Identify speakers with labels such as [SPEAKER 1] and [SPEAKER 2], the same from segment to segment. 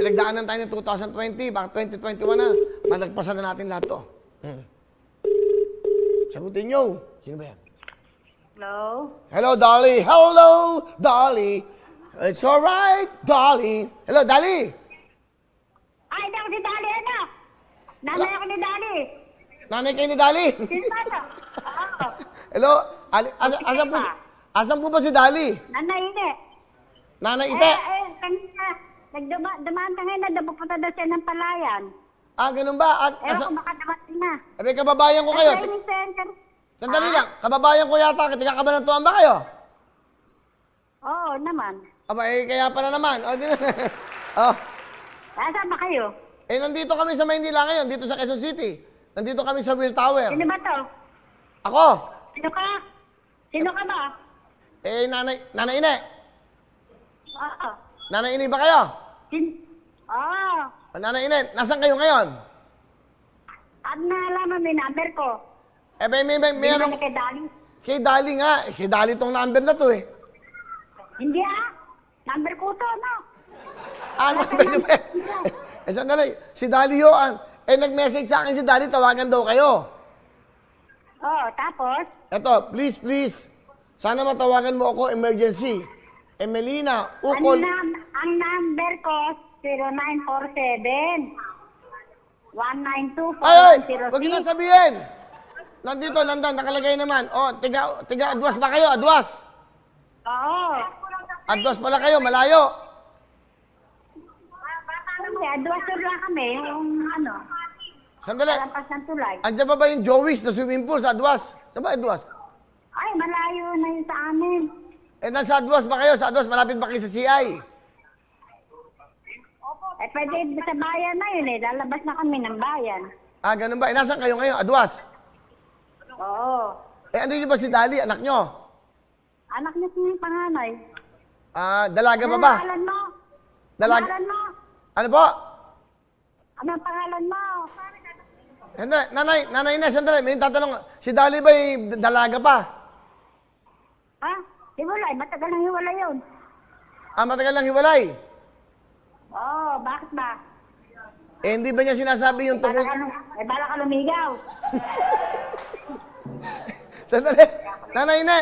[SPEAKER 1] Pinagdaanan tayo ng 2020, baka 2021 na. Malagpasan na natin lahat to. Sagutin nyo. Sino ba yan?
[SPEAKER 2] Hello?
[SPEAKER 1] Hello, Dolly. Hello, Dolly. It's alright, Dolly. Hello, Dolly.
[SPEAKER 2] Ay, hindi ako si Dali, ano? Nanay ako ni Dali.
[SPEAKER 1] Nanay kayo ni Dolly.
[SPEAKER 2] Sino ba ito? Oo.
[SPEAKER 1] Hello, asan po ba si Dolly?
[SPEAKER 2] Nanay, hindi.
[SPEAKER 1] Nanay Ite.
[SPEAKER 2] Kanina, dumaan ka ngayon na pupunta daw siya ng palayan.
[SPEAKER 1] Ganun ba?
[SPEAKER 2] Ewan ko baka dumating na.
[SPEAKER 1] Kababayan ko kayo.
[SPEAKER 2] Training center.
[SPEAKER 1] Sandali lang. Kababayan ko yata. Tigakabalantuan ba kayo?
[SPEAKER 2] Oo, naman.
[SPEAKER 1] Kaya pala naman.
[SPEAKER 2] Saan ba kayo?
[SPEAKER 1] Nandito kami sa Maynila ngayon. Dito sa Quezon City. Nandito kami sa Will Tower.
[SPEAKER 2] Sino ba to?
[SPEAKER 1] Ako.
[SPEAKER 2] Sino ka? Sino ka ba?
[SPEAKER 1] Nanay Ine.
[SPEAKER 2] Oo.
[SPEAKER 1] Nanay Ine ba kayo?
[SPEAKER 2] Oo.
[SPEAKER 1] Nanay Ine, nasaan kayo ngayon?
[SPEAKER 2] At naalaman may number ko.
[SPEAKER 1] Meron.
[SPEAKER 2] Kay Dali.
[SPEAKER 1] Kay Dali nga. Kay Dali tong number na to eh.
[SPEAKER 2] Hindi Number ko to, no?
[SPEAKER 1] Number nyo ba? Sandali. Si Dali yun. Nag-message sa akin si Dali, tawagan daw kayo.
[SPEAKER 2] Oo, tapos?
[SPEAKER 1] Eto, please. Sana matawagan mo ako, emergency. Melina, ukol.
[SPEAKER 2] Ang number ko, 0947 192
[SPEAKER 1] Huwag nyo na sabihin. Nandito, nakalagay naman. Tiga Adwas ba kayo? Adwas?
[SPEAKER 2] Oo.
[SPEAKER 1] Adwas pala kayo, malayo.
[SPEAKER 2] Adwas lang kami, yung ano.
[SPEAKER 1] Sandali.
[SPEAKER 2] Kalampas ng tulay.
[SPEAKER 1] Andiyan ba yung Joey's na swimming pool sa Adwas? Saan ba Adwas?
[SPEAKER 2] Ay, malayo na yun sa amin.
[SPEAKER 1] Nasa Adwas ba kayo? Sa Adwas, malapit ba kayo sa CI?
[SPEAKER 2] Pwede sa bayan na yun lalabas na kami ng bayan.
[SPEAKER 1] Ganun ba? Nasaan kayo ngayon? Adwas?
[SPEAKER 2] Oo.
[SPEAKER 1] Ano yun ba si Dali, anak nyo?
[SPEAKER 2] Anak niya yung panganay.
[SPEAKER 1] Dalaga pa ba?
[SPEAKER 2] Pangalan mo?
[SPEAKER 1] Dalaga.
[SPEAKER 2] Pangalan mo?
[SPEAKER 1] Ano po?
[SPEAKER 2] Ano ang pangalan mo?
[SPEAKER 1] Hindi, nanay na, sandali, may tatanong. Si Dali ba dalaga pa?
[SPEAKER 2] Ha? Hiwalay, matagal nang hiwalay yun.
[SPEAKER 1] Matagal lang hiwalay?
[SPEAKER 2] Oo, bakit ba?
[SPEAKER 1] Hindi ba niya sinasabi yung tungkol...
[SPEAKER 2] Bala ka lumigaw.
[SPEAKER 1] Sandali, nanay na.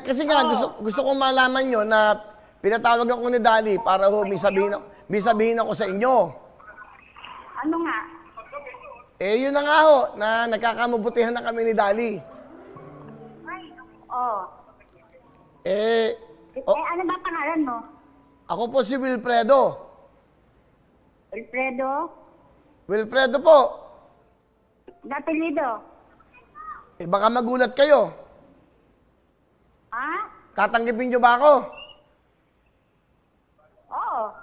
[SPEAKER 1] Kasi nga, gusto kong malaman nyo na pinatawag ako ni Dali para may sabihin ako sa inyo.
[SPEAKER 2] Ano nga?
[SPEAKER 1] Yun na nga ho, na nagkakamabutihan na kami ni Dali.
[SPEAKER 2] Oo. Ano ba pangalan mo?
[SPEAKER 1] Ako po si Wilfredo.
[SPEAKER 2] Wilfredo?
[SPEAKER 1] Wilfredo po.
[SPEAKER 2] Napilido?
[SPEAKER 1] Baka magulat kayo.
[SPEAKER 2] Ha?
[SPEAKER 1] Tatanggipin nyo ba ako?
[SPEAKER 2] Oo.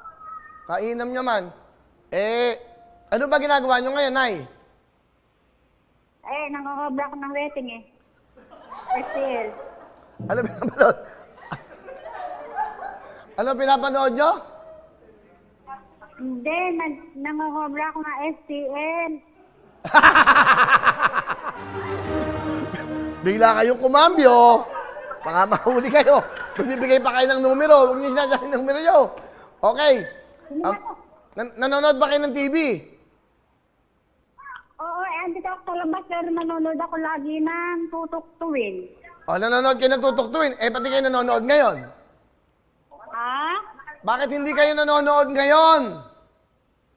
[SPEAKER 1] Kainam naman. Ano ba ginagawa nyo ngayon, Nay?
[SPEAKER 2] Nangangobra ko ng wedding STL.
[SPEAKER 1] Ano pinapanood? Ano pinapanood nyo?
[SPEAKER 2] Hindi, nangangobra ko ng STL.
[SPEAKER 1] Bigla kayong kumambyo. Baka mahuli kayo. Magbibigay pa kayo ng numero. Huwag niyo sinasabi ng numero nyo. Okay. Nanonood ba kayo ng TV?
[SPEAKER 2] Oo, andito ako sa labas pero nanonood ako lagi ng tutuktuin.
[SPEAKER 1] Nanonood kayo ng tutuktuin. Pati kayo nanonood ngayon.
[SPEAKER 2] Ha?
[SPEAKER 1] Bakit hindi kayo nanonood ngayon?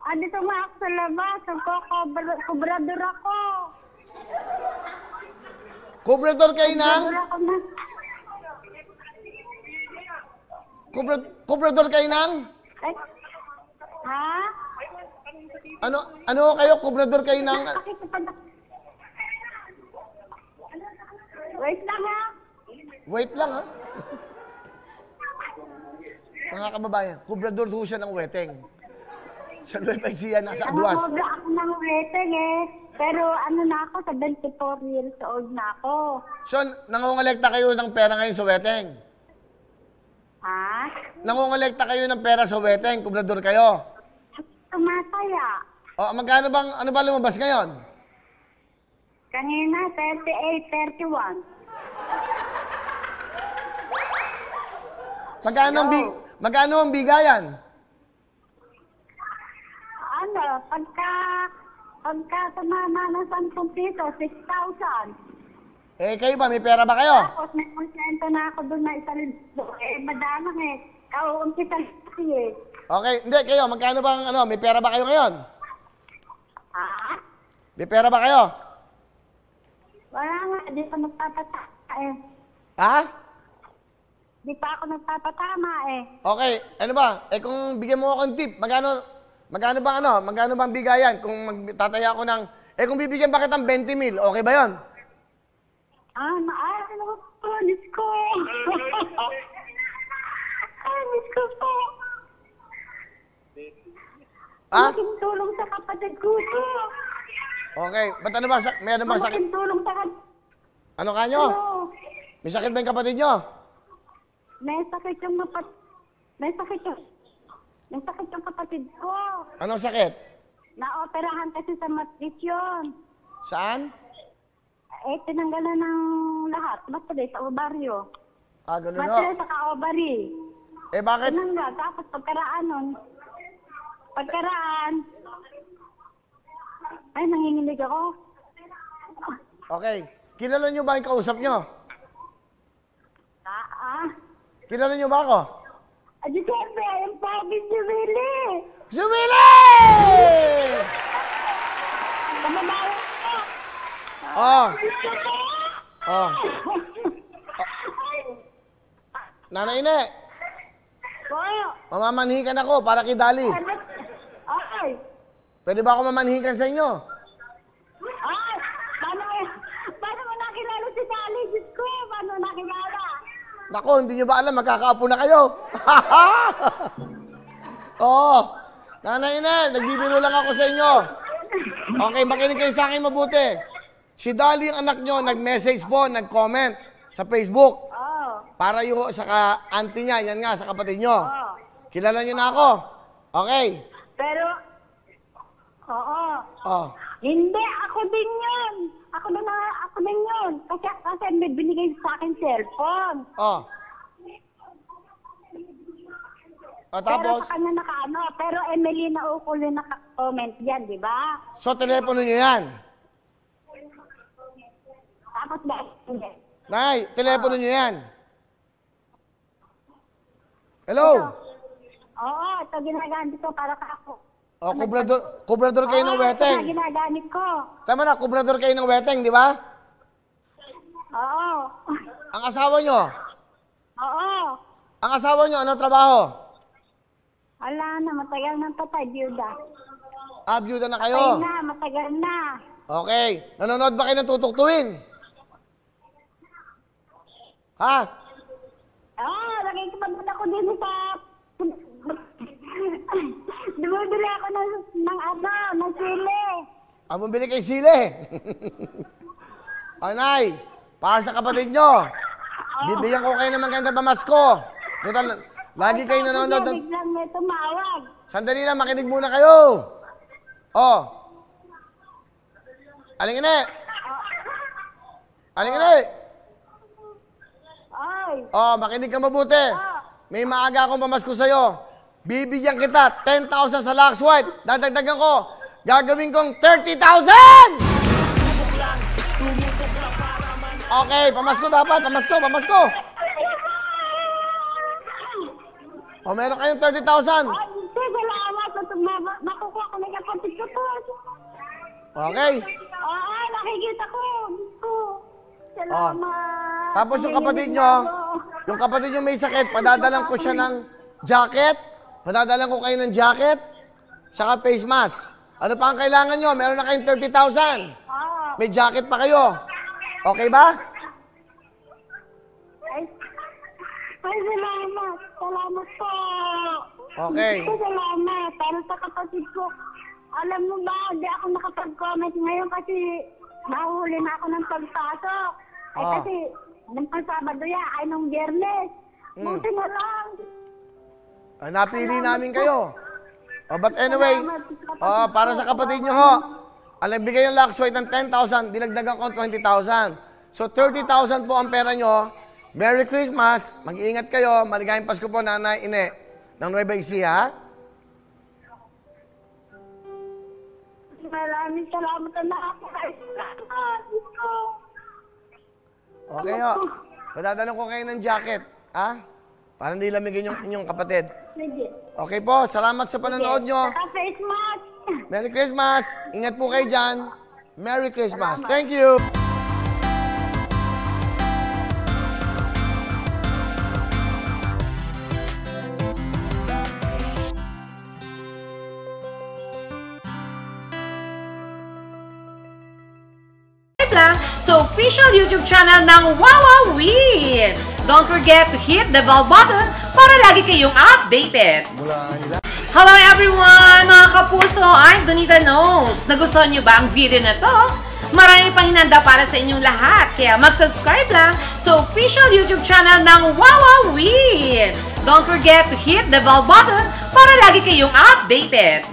[SPEAKER 2] Andito nga ako sa labas. Kubrador ako.
[SPEAKER 1] Kubrador kayo ng?
[SPEAKER 2] Kubrador ako na.
[SPEAKER 1] Kubrador kayo ng?
[SPEAKER 2] Ay, ha?
[SPEAKER 1] Ano kayo? Kubrador kayo ng?
[SPEAKER 2] Wait lang ha.
[SPEAKER 1] Wait lang ha. Mga kababayan, kubrador ho siya ng weteng. Sa Nueva Ecija, nasa Aduas.
[SPEAKER 2] Nangangobra ako ng weteng Pero ano na ako, 74 years old na ako.
[SPEAKER 1] So, nangongolekta kayo ng pera ngayon sa weteng?
[SPEAKER 2] Ha?
[SPEAKER 1] Nangongolekta kayo ng pera sa weteng, kubrador kayo?
[SPEAKER 2] Tumataya.
[SPEAKER 1] Magkano bang, ano ba lumabas ngayon?
[SPEAKER 2] Kanina, 38, 31.
[SPEAKER 1] Magkano ang bigayan?
[SPEAKER 2] pagka tumama ng 10 piso, 6,000.
[SPEAKER 1] Eh, kayo ba? May pera ba kayo?
[SPEAKER 2] Tapos may konsento na ako doon na 1,000. Eh, madalang eh. Kauumpisa kasi eh.
[SPEAKER 1] Okay, hindi, kayo, magkano bang, may pera ba kayo ngayon?
[SPEAKER 2] Ha?
[SPEAKER 1] May pera ba kayo?
[SPEAKER 2] Wala nga, di pa nagpapatama eh.
[SPEAKER 1] Ha?
[SPEAKER 2] Di pa ako nagpapatama eh.
[SPEAKER 1] Okay, ano ba? Eh, kung bigyan mo ako ng tip, magkano bang bigayan? Kung magtataya ako ng, kung bibigyan ba kitang 20,000, okay ba yon?
[SPEAKER 2] Ano po, Diyos ko. Diyos ko po.
[SPEAKER 1] Ha?
[SPEAKER 2] Malaking tulong sa kapatid ko to.
[SPEAKER 1] Okay, ba't ano ba, may ano ba sakit?
[SPEAKER 2] Malaking tulong sa kapatid.
[SPEAKER 1] Ano kanyo?
[SPEAKER 2] Ano?
[SPEAKER 1] May sakit ba yung kapatid nyo?
[SPEAKER 2] May sakit yung kapatid ko.
[SPEAKER 1] Anong sakit?
[SPEAKER 2] Naoperahan kasi sa matrisyon.
[SPEAKER 1] Saan?
[SPEAKER 2] Tinanggalan ng lahat. Matris sa ovaryo.
[SPEAKER 1] Ganun o.
[SPEAKER 2] Matris sa ka-ovary.
[SPEAKER 1] Bakit?
[SPEAKER 2] Tinanggal. Tapos pagkaraan, ay, nanginginig ako.
[SPEAKER 1] Okay. Kilala nyo ba yung kausap nyo? Kilala nyo ba ako?
[SPEAKER 2] Adi siyempre, ayun pa, si Willy.
[SPEAKER 1] Zumili!
[SPEAKER 2] Kamamawa ko.
[SPEAKER 1] Oh. Nanay Ine, mamamanhikan ako para kay Dali.
[SPEAKER 2] Ay!
[SPEAKER 1] Pwede ba ako mamanhikan sa inyo?
[SPEAKER 2] Ay! Paano mo nakilala si Dali? Diyos ko, paano nakilala?
[SPEAKER 1] Nako, hindi nyo ba alam, magkakaapo na kayo. Oo. Nanay Ine, nagbibiro lang ako sa inyo. Okay, makinig kayo sa akin mabuti. Si Dali, ang anak nyo, nag-message po, nag-comment sa Facebook. Para yung sa auntie niya, yan nga, sa kapatid nyo. Kilala nyo na ako. Okay.
[SPEAKER 2] Pero, hindi, ako din yun. Ako din yun. Kasi may binigay sa akin cellphone.
[SPEAKER 1] Tapos?
[SPEAKER 2] Pero sa kanya nakaano. Pero Emelina Uculo naka-comment yan, di ba?
[SPEAKER 1] So, telepono nyo yan?
[SPEAKER 2] Tapos ba? Hindi.
[SPEAKER 1] Nay, telepono nyo yan? Hello?
[SPEAKER 2] Oo, ito ginagamit ko para ako.
[SPEAKER 1] Kubrador kayo ng weteng.
[SPEAKER 2] Ito ginagamit ko.
[SPEAKER 1] Tama na, kubrador kayo ng weteng, di ba?
[SPEAKER 2] Oo.
[SPEAKER 1] Ang asawa nyo?
[SPEAKER 2] Oo.
[SPEAKER 1] Ang asawa nyo, anong trabaho?
[SPEAKER 2] Wala na, matagal na patay, byuda.
[SPEAKER 1] Byuda na kayo?
[SPEAKER 2] Patay na, matagal na.
[SPEAKER 1] Okay. Nanonood ba kayo ng tutuktuin? Ha?
[SPEAKER 2] Oo, nakikipagod ako din sa... Dumibili ako ng sili.
[SPEAKER 1] Bumili kay sili. Nay, para sa kapatid nyo, bibigyan ko kayo ng magandang pamasko. Total, lagi kayo nanonood ng...
[SPEAKER 2] Biglang may tumawag.
[SPEAKER 1] Sandali lang, makinig muna kayo. Aling ine.
[SPEAKER 2] Ay.
[SPEAKER 1] Makinig ka mabuti. May maaga akong pamasko sa'yo. Bibigyan kita 10,000 sa Lux White. Dadagdagan ko. Gagawin kong 30,000! Okay, pamasko dapat. Pamasko. Meron kayong 30,000.
[SPEAKER 2] Salamat. Makukuha ko na kapatid ko po.
[SPEAKER 1] Okay.
[SPEAKER 2] Nakikita ko. Salamat.
[SPEAKER 1] Tapos yung kapatid nyo may sakit, padadalan ko siya ng jacket. Padadalan ko kayo ng jacket, saka face mask. Ano pa ang kailangan nyo? Meron na kayong 30,000. May jacket pa kayo. Okay ba?
[SPEAKER 2] Ay, salamat. Salamat po.
[SPEAKER 1] Okay.
[SPEAKER 2] Salamat. Para sa kapatid ko. Alam mo ba, hindi ako nakapag-comment ngayon kasi nahuhuli na ako ng pagpasok. Kasi, nung Sabado ay nung Biyernes. Buti na lang.
[SPEAKER 1] Napili namin kayo. But anyway, para sa kapatid nyo ho, bigay yung Lux White ng 10,000, dinagdagan ko 20,000. So 30,000 po ang pera nyo. Merry Christmas. Mag-iingat kayo. Maligayang Pasko po, Nanay Ine ng Nueva Ecija.
[SPEAKER 2] Maraming salamat na
[SPEAKER 1] Okay ho. Padadala ko kayo ng jacket. Ha? Para hindi lamigin yung inyong kapatid.
[SPEAKER 2] Sige.
[SPEAKER 1] Okay po, salamat sa panonood nyo.
[SPEAKER 2] Saka Christmas.
[SPEAKER 1] Merry Christmas. Ingat po kayo dyan. Merry Christmas. Thank you.
[SPEAKER 3] lang sa official YouTube channel ng Wawa Win. Don't forget to hit the bell button para lagi kayong updated. Hello everyone! Mga kapuso, I'm Donita Knows. Nagustuhan nyo ba ang video na to? Marami pang hinanda para sa inyong lahat, kaya mag-subscribe lang sa official YouTube channel ng Wawa Win. Don't forget to hit the bell button para lagi kayong updated.